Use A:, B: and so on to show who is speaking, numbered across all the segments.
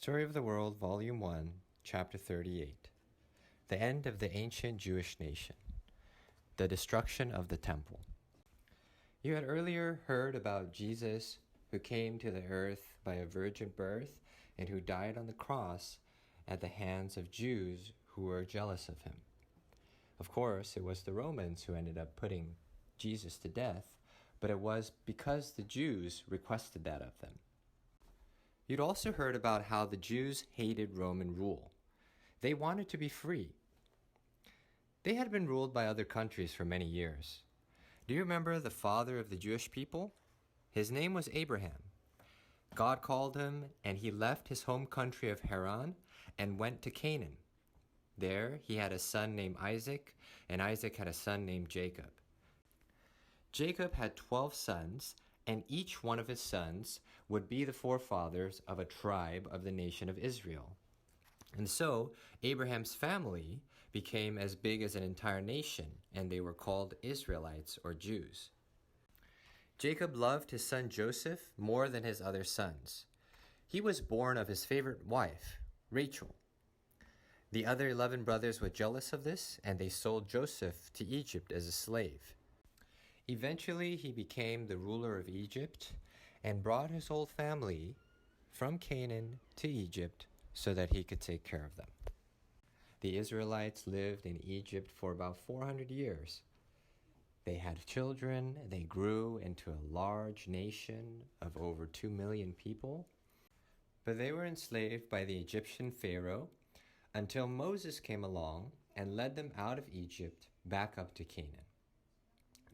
A: Story of the World, Volume 1, Chapter 38. The End of the Ancient Jewish Nation. The Destruction of the Temple. You had earlier heard about Jesus, who came to the earth by a virgin birth and who died on the cross at the hands of Jews who were jealous of him. Of course, it was the Romans who ended up putting Jesus to death, but it was because the Jews requested that of them. You'd also heard about how the Jews hated Roman rule. They wanted to be free. They had been ruled by other countries for many years. Do you remember the father of the Jewish people? His name was Abraham. God called him, and he left his home country of Haran and went to Canaan. There he had a son named Isaac, and Isaac had a son named Jacob. Jacob had 12 sons, and each one of his sons would be the forefathers of a tribe of the nation of Israel. And so Abraham's family became as big as an entire nation, and they were called Israelites or Jews. Jacob loved his son Joseph more than his other sons. He was born of his favorite wife, Rachel. The other 11 brothers were jealous of this, and they sold Joseph to Egypt as a slave. Eventually, he became the ruler of Egypt and brought his whole family from Canaan to Egypt so that he could take care of them. The Israelites lived in Egypt for about 400 years. They had children, they grew into a large nation of over 2 million people, but they were enslaved by the Egyptian Pharaoh until Moses came along and led them out of Egypt back up to Canaan.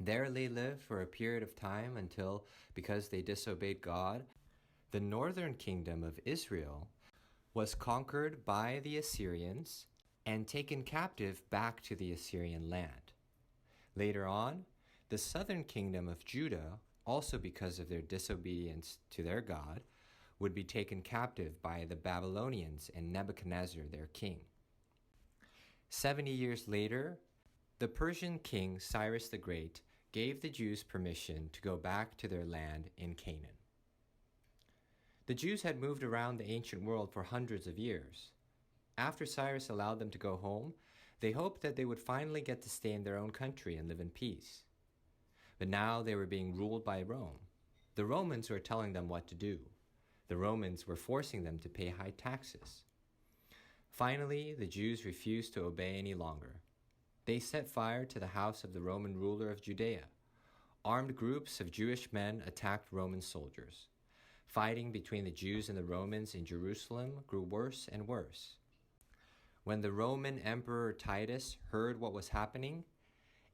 A: There they lived for a period of time until, because they disobeyed God, the northern kingdom of Israel was conquered by the Assyrians and taken captive back to the Assyrian land. Later on, the southern kingdom of Judah, also because of their disobedience to their God, would be taken captive by the Babylonians and Nebuchadnezzar, their king. 70 years later, the Persian king Cyrus the Great gave the Jews permission to go back to their land in Canaan. The Jews had moved around the ancient world for hundreds of years. After Cyrus allowed them to go home, they hoped that they would finally get to stay in their own country and live in peace. But now they were being ruled by Rome. The Romans were telling them what to do. The Romans were forcing them to pay high taxes. Finally, the Jews refused to obey any longer. They set fire to the house of the Roman ruler of Judea. Armed groups of Jewish men attacked Roman soldiers. Fighting between the Jews and the Romans in Jerusalem grew worse and worse. When the Roman Emperor Titus heard what was happening,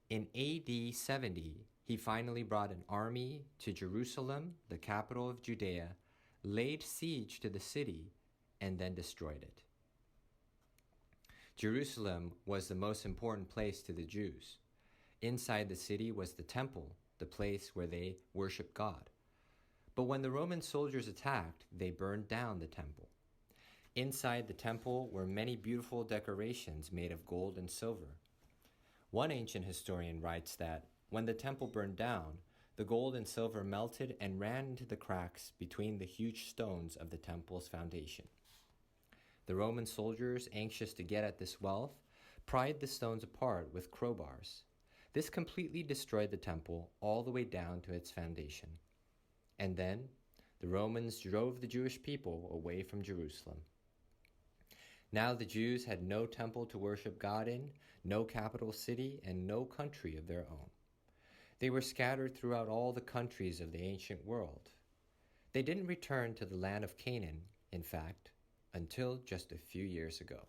A: in AD 70, he finally brought an army to Jerusalem, the capital of Judea, laid siege to the city, and then destroyed it. Jerusalem was the most important place to the Jews. Inside the city was the temple, the place where they worshiped God. But when the Roman soldiers attacked, they burned down the temple. Inside the temple were many beautiful decorations made of gold and silver. One ancient historian writes that when the temple burned down, the gold and silver melted and ran into the cracks between the huge stones of the temple's foundation. The Roman soldiers, anxious to get at this wealth, pried the stones apart with crowbars. This completely destroyed the temple all the way down to its foundation. And then the Romans drove the Jewish people away from Jerusalem. Now the Jews had no temple to worship God in, no capital city, and no country of their own. They were scattered throughout all the countries of the ancient world. They didn't return to the land of Canaan, in fact, until just a few years ago.